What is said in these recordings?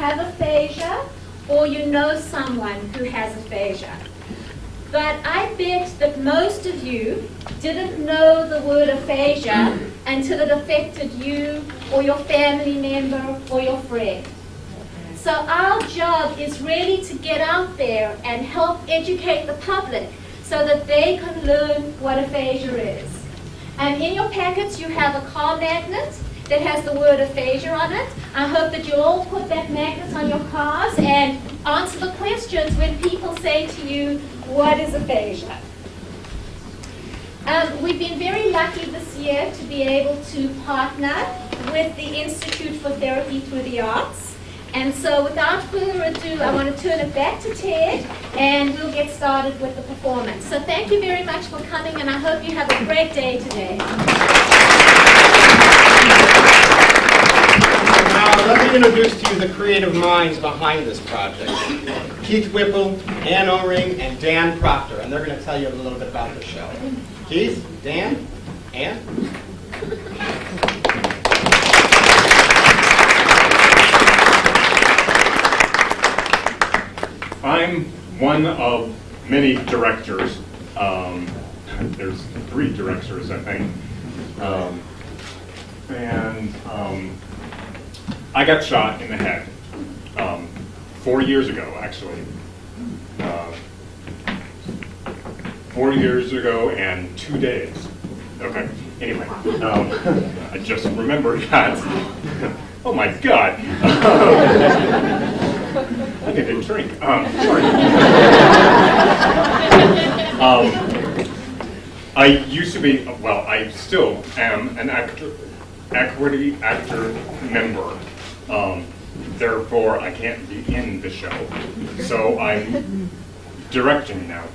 have aphasia or you know someone who has aphasia. But I bet that most of you didn't know the word aphasia until it affected you or your family member or your friend. So our job is really to get out there and help educate the public so that they can learn what aphasia is. And in your packets you have a car magnet that has the word aphasia on it. I hope that you'll all put that magnet on your cars and answer the questions when people say to you, what is aphasia? We've been very lucky this year to be able to partner with the Institute for Therapy Through the Arts. And so without further ado, I want to turn it back to Ted and we'll get started with the performance. So thank you very much for coming and I hope you have a great day today. Now, let me introduce to you the creative minds behind this project. Keith Whipple, Ann O-Ring, and Dan Proctor, and they're going to tell you a little bit about the show. Keith, Dan, Ann? I'm one of many directors. There's 3 directors, I think. I got shot in the head 4 years ago, actually. 4 years ago and 2 days. Okay, anyway, I just remembered that. Oh my God. I didn't drink. Sorry. I used to be, well, I still am an equity actor member. Therefore, I can't be in the show. So I'm directing now.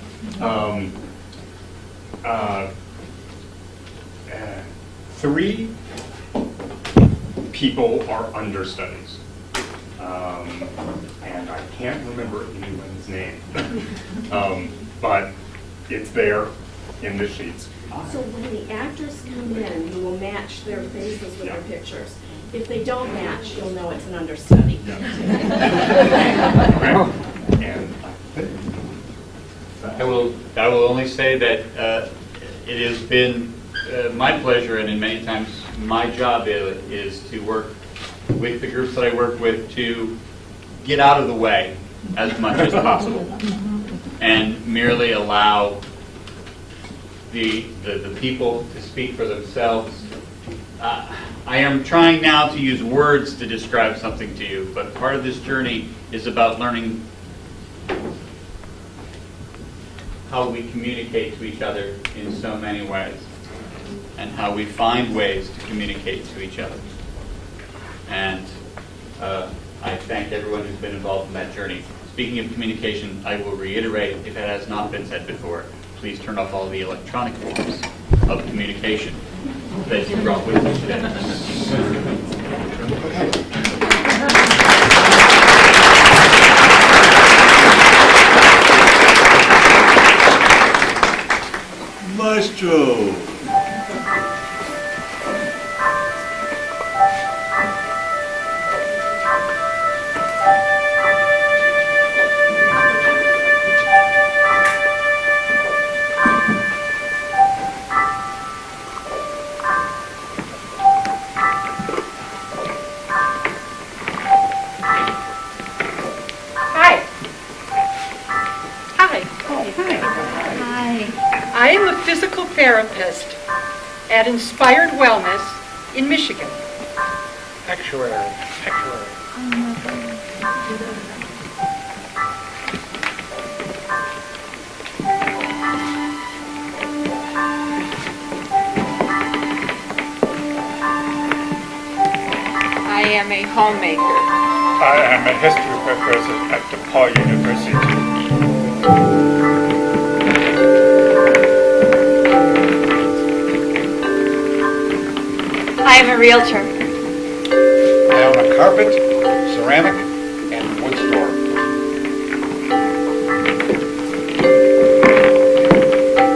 3 people are understudies. And I can't remember anyone's name. But it's there in the sheets. So when the actors come in, you will match their faces with their pictures. If they don't match, you'll know it's an understudy. And I will only say that it has been my pleasure, and in many times my job is to work with the groups that I work with to get out of the way as much as possible and merely allow the people to speak for themselves. I am trying now to use words to describe something to you, but part of this journey is about learning how we communicate to each other in so many ways and how we find ways to communicate to each other. And I thank everyone who's been involved in that journey. Speaking of communication, I will reiterate, if it has not been said before, please turn off all the electronic forms of communication that you brought with you today. Maestro. I am a physical therapist at Inspired Wellness in Michigan. Actuary. I am a homemaker. I am a history professor at DePaul University. I am a realtor. I own a carpet, ceramic, and wood store.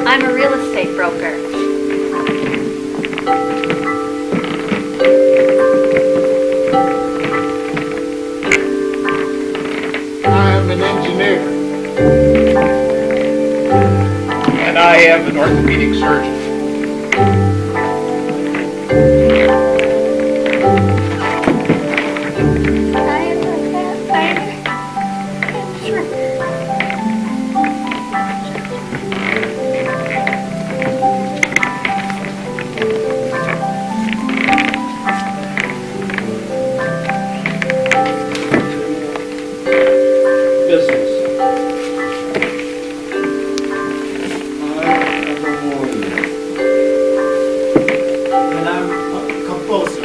I'm a real estate broker. engineer. And I am an orthopedic surgeon. Business. And I'm a composer.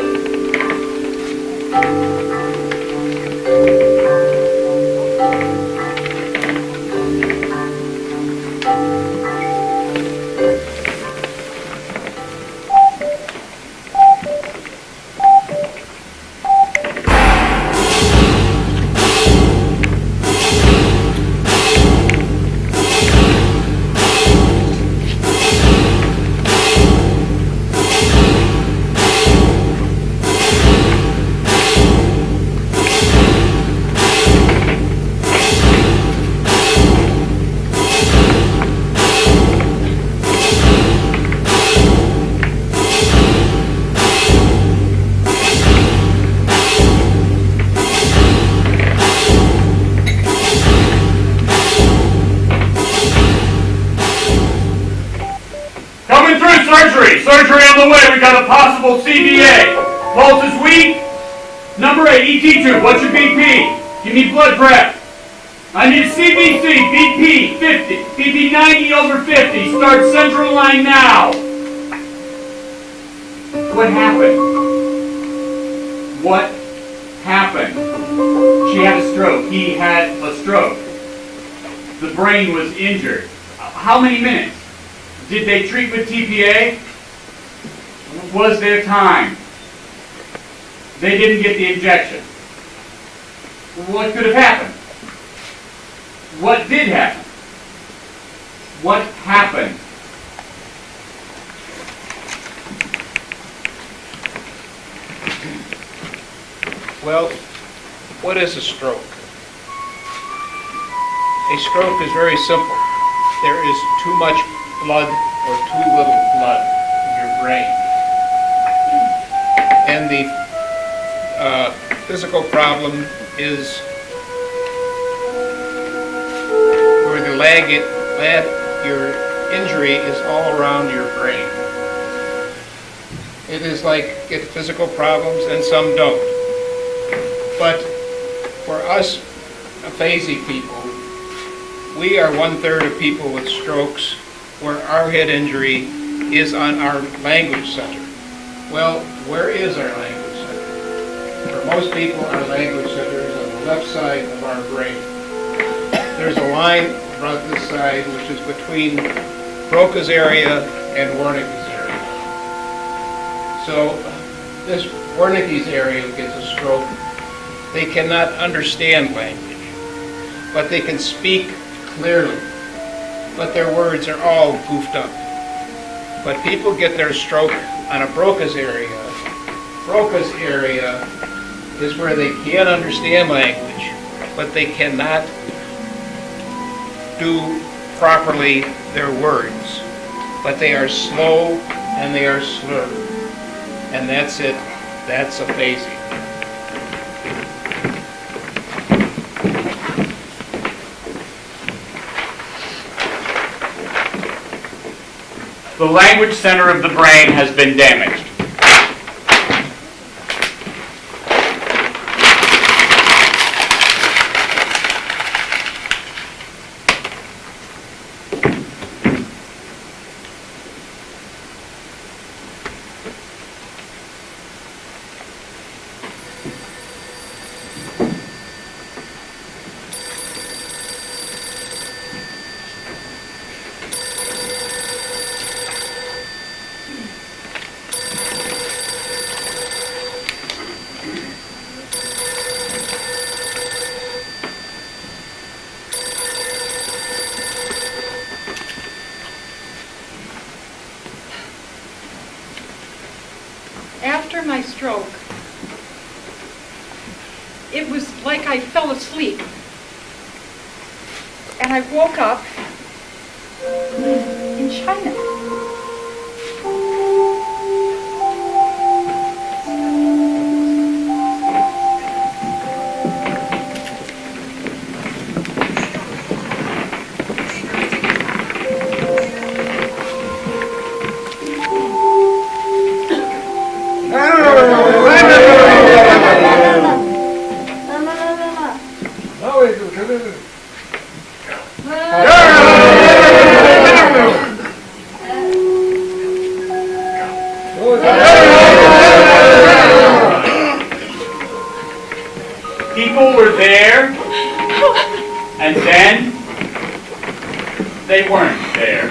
Coming through surgery. Surgery on the way. We got a possible CVA. Pulse is weak. Number 8, ET tube. What's your BP? Give me blood prep. I need a CBC. BP 50. BP 90 over 50. Start central line now. What happened? What happened? She had a stroke. He had a stroke. The brain was injured. How many minutes? Did they treat with TPA? Was there time? They didn't get the injection. What could have happened? What did happen? What happened? Well, what is a stroke? A stroke is very simple. There is too much blood or too little blood in your brain. And the physical problem is where your injury is all around your brain. It is like get physical problems and some don't. But for us Aphasia people, we are 1/3 of people with strokes where our head injury is on our language center. Well, where is our language center? For most people, our language center is on the left side of our brain. There's a line about this side which is between Broca's area and Wernicke's area. So this Wernicke's area gets a stroke. They cannot understand language, but they can speak clearly, but their words are all goofed up. But people get their stroke on a Broca's area. Broca's area is where they can understand language, but they cannot do properly their words. But they are slow and they are slurred. And that's it. That's aphasia. The language center of the brain has been damaged. After my stroke, it was like I fell asleep. and I woke up in China. People were there, and then they weren't there.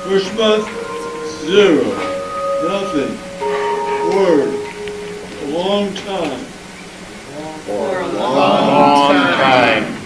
First month, 0. Nothing. Word. A long time. For a long time.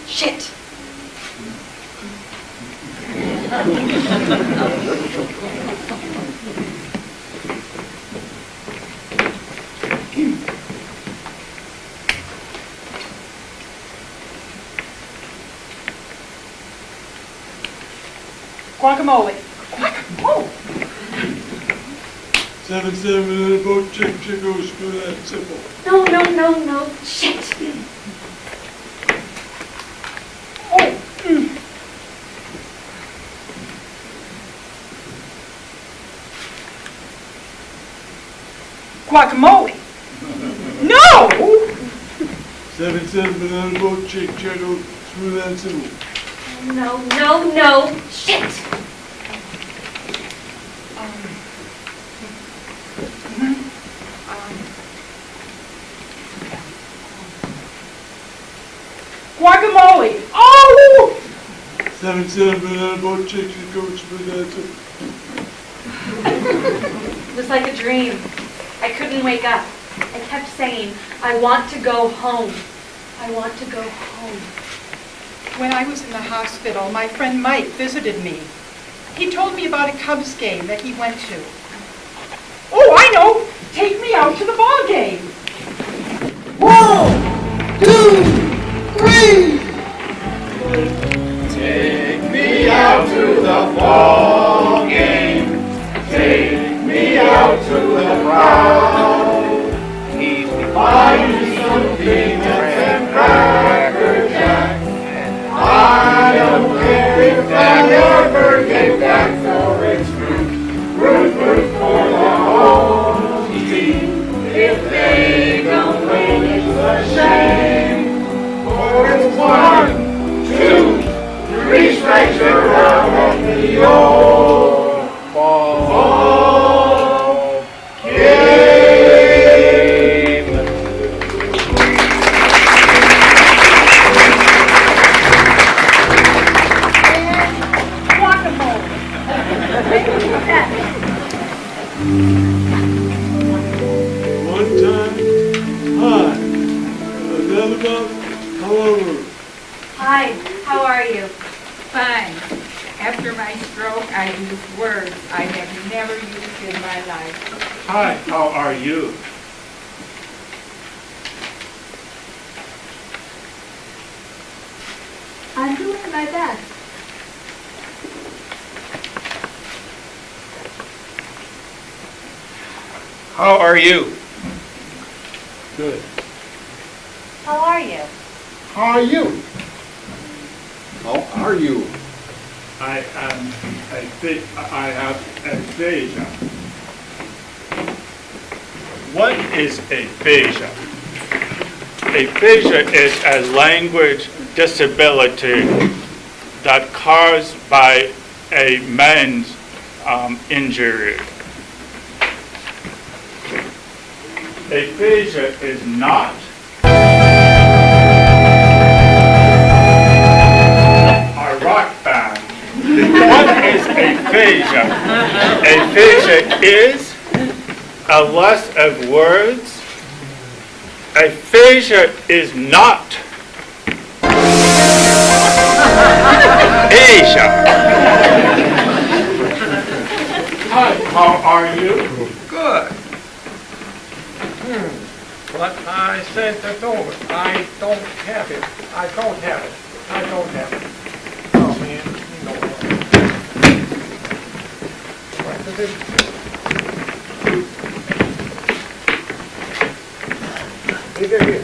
Shit. Guacamole. Guacamole. 7 in a boat, chick, goes through that simple. No. Shit. Oh. Guacamole. No! 7 in a boat, chick, goes through that simple. No. Shit. Guacamole. Oh! 7 in a boat, chick, goes through that simple. It was like a dream. I couldn't wake up. I kept saying, I want to go home. I want to go home. When I was in the hospital, my friend Mike visited me. He told me about a Cubs game that he went to. Oh, I know! Take me out to the ball game. 1, 2, 3. Take me out to the ball game. Take me out to the crowd. Buy me some peanuts and Cracker Jack. I don't care if I never get back, for it's root for the whole team if they However, Hi, how are you? Fine. After my stroke, I use words I have never used in my life. Hi, how are you? I'm doing my best. How are you? good. How are you? How are you? How are you? I have aphasia. What is aphasia? Aphasia is a language disability that caused by a man's injury. Aphasia is not a rock band. What is aphasia? Aphasia is a loss of words. Aphasia is not Asia. Hi, how are you? Good. But I sent it over. I don't have it. I don't have it. I don't have it. Oh, man, you know what to do. Here.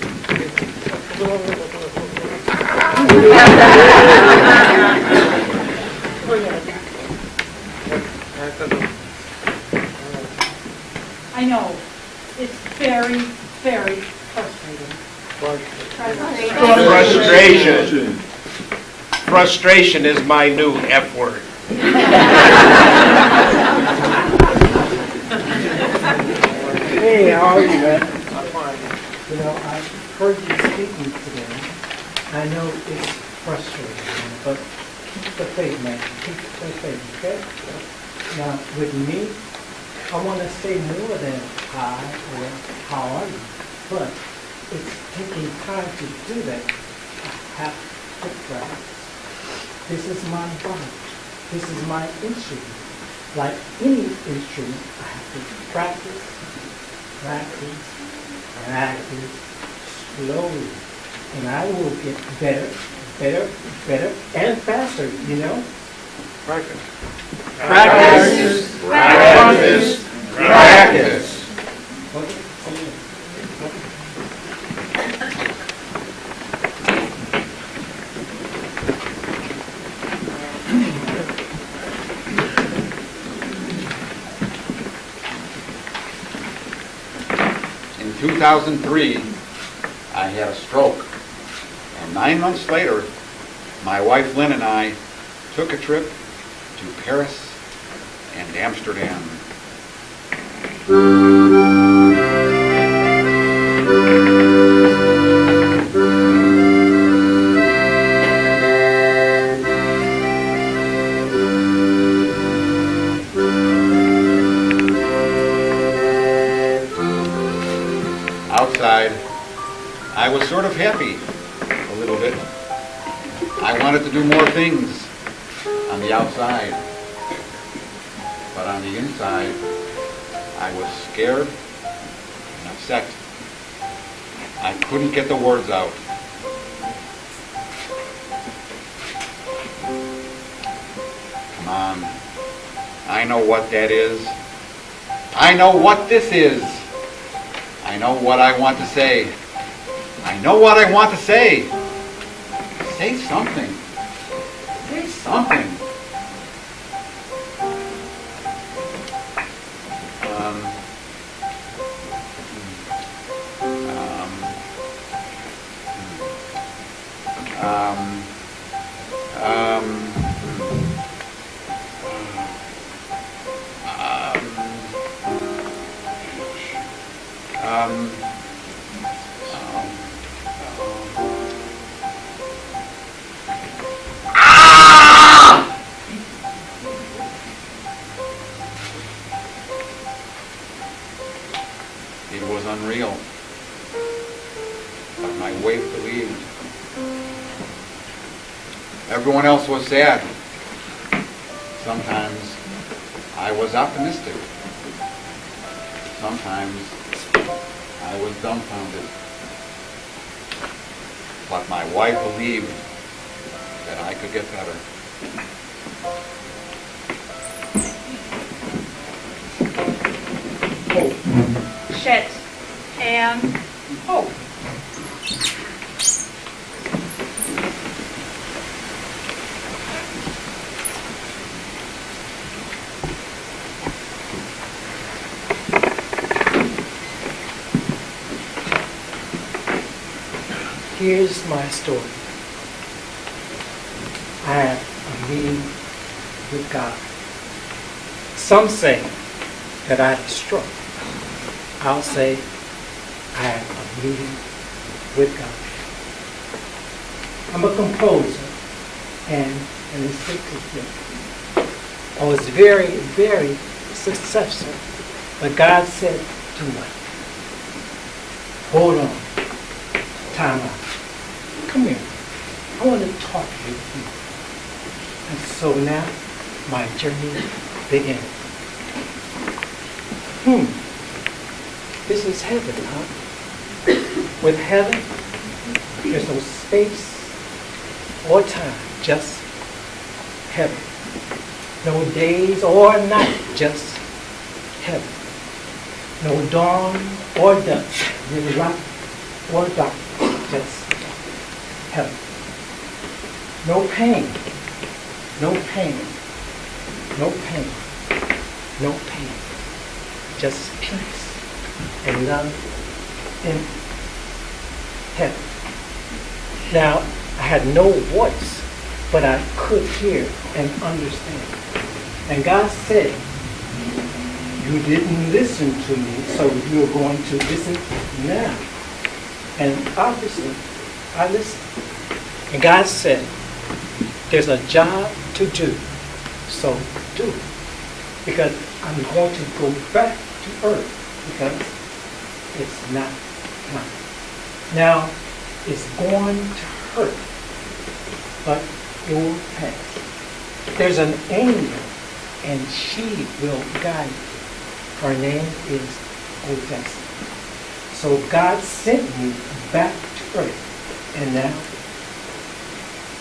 I know, it's very, very frustrating. Frustration. Frustration is my new F word. Hey, how are you, man? I'm fine. You know, I heard you speaking today. I know it's frustrating, but keep the faith, man. Keep the faith, okay? Now, with me, I want to say more than hi or how are you, but it's taking time to do that. I have to practice. This is my body. This is my instrument. Like any instrument, I have to practice, slowly. And I will get better, and faster, you know? Practice. Practice. Practice. Practice. In 2003, I had a stroke. And 9 months later, my wife Lynn and I took a trip to Paris and Amsterdam. Outside, I was sort of happy, a little bit. I wanted to do more things on the outside, but on the inside, I was scared and upset. I couldn't get the words out. Come on, I know what that is. I know what this is. I know what I want to say. I know what I want to say. Say something. Say something. It was unreal. But my wife believed. Everyone else was sad. Sometimes I was optimistic. Sometimes I was dumbfounded. But my wife believed that I could get better. Hope. Shit. And hope. Here's my story. I have a meeting with God. Some say that I have a stroke. I'll say I have a meeting with God. I'm a composer and an executive. I was very, very successful, but God said to me, hold on, time out. Come here. I want to talk with you. And so now my journey began. This is heaven, huh? With heaven, there's no space or time, just heaven. No days or night, just heaven. No dawn or dusk, no light or dark, just heaven. No pain, no pain, no pain, no pain. Just peace and love in heaven. Now, I had no voice, but I could hear and understand. And God said, you didn't listen to me, so you're going to listen now. And obviously, I listened. And God said, there's a job to do, so do it. Because I'm going to go back to earth, because it's not time. Now, it's going to hurt, but it will pass. There's an angel, and she will guide you. Her name is Aphasia. So God sent me back to earth, and now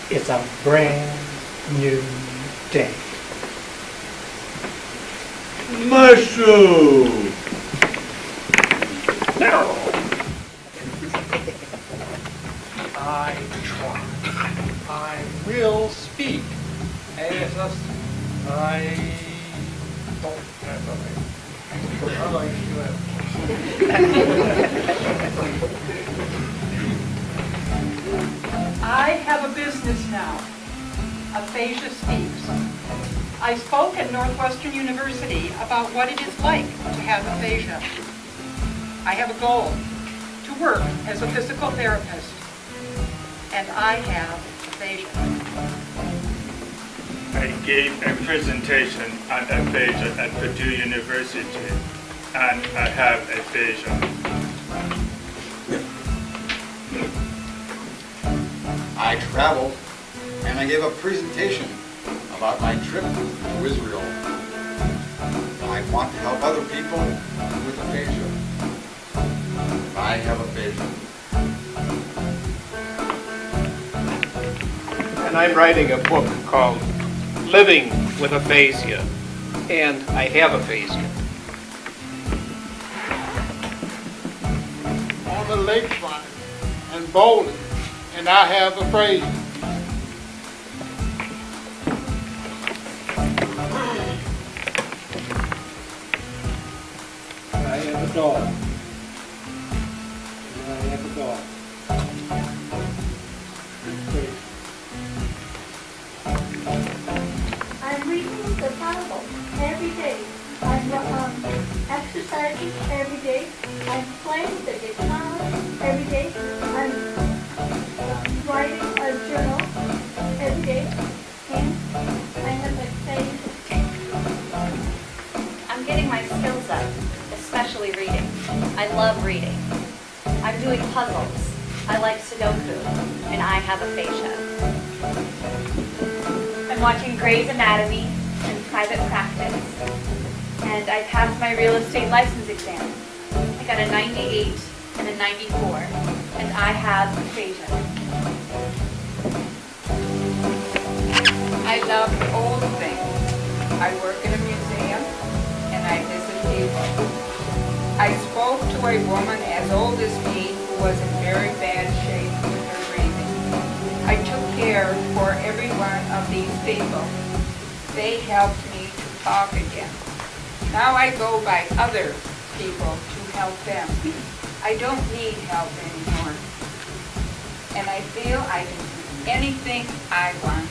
it's a brand new day. Mushroom! I try. I will speak. As I don't have a I have a business now. Aphasia Speaks. I spoke at Northwestern University about what it is like to have aphasia. I have a goal, to work as a physical therapist, and I have aphasia. I gave a presentation on aphasia at Purdue University, and I have aphasia. I traveled and I gave a presentation about my trip to Israel. I want to help other people with aphasia. I have aphasia. And I'm writing a book called Living with Aphasia, and I have aphasia. On the lakefront and bowling, and I have aphasia. I have a dog. And I have a dog. I'm reading the Bible every day. I'm exercising every day. I'm playing the guitar every day. I'm writing a journal every day. And I have aphasia. I'm getting my skills up, especially reading. I love reading. I'm doing puzzles. I like Sudoku, and I have aphasia. I'm watching Grey's Anatomy and private practice, and I passed my real estate license exam. I got a 98 and a 94, and I have aphasia. I love old things. I work in a museum and I visit people. I spoke to a woman as old as me who was in very bad shape with her breathing. I took care for every one of these people. They helped me to talk again. Now I go by other people to help them. I don't need help anymore. And I feel I can do anything I want.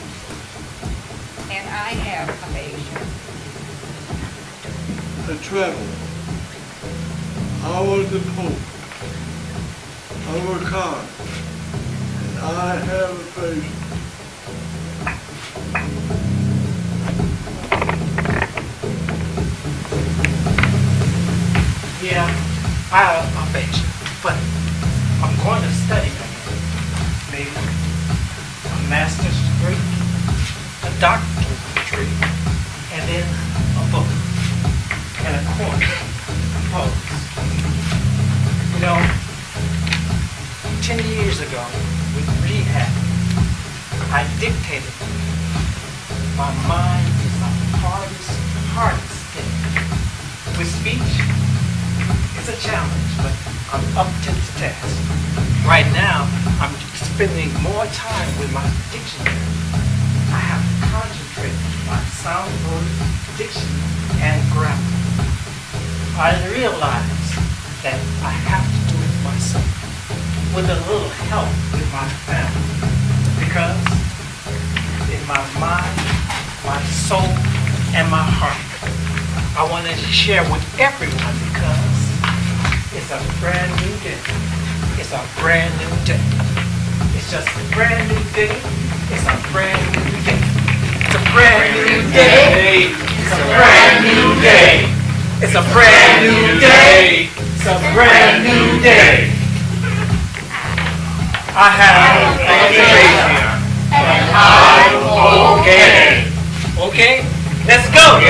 And I have aphasia. I travel. I was the Pope. I work hard. And I have aphasia. Yeah, I have aphasia, but I'm going to study again. Maybe a master's degree, a doctorate degree, and then a book, and a course of pose. You know, 10 years ago with rehab, I dictated. My mind is the hardest thing. With speech, it's a challenge, but I'm up to the task. Right now, I'm spending more time with my dictionary. I have to concentrate on sound words, diction, and grammar. I realize that I have to do it myself, with a little help with my family, because in my mind, my soul, and my heart, I want to share with everyone because it's a brand new day. It's a brand new day. It's just a brand new day. It's a brand new day. It's a brand new day. It's a brand new day. It's a brand new day. It's a brand new day. I have aphasia. And I'm okay. Okay? Let's go.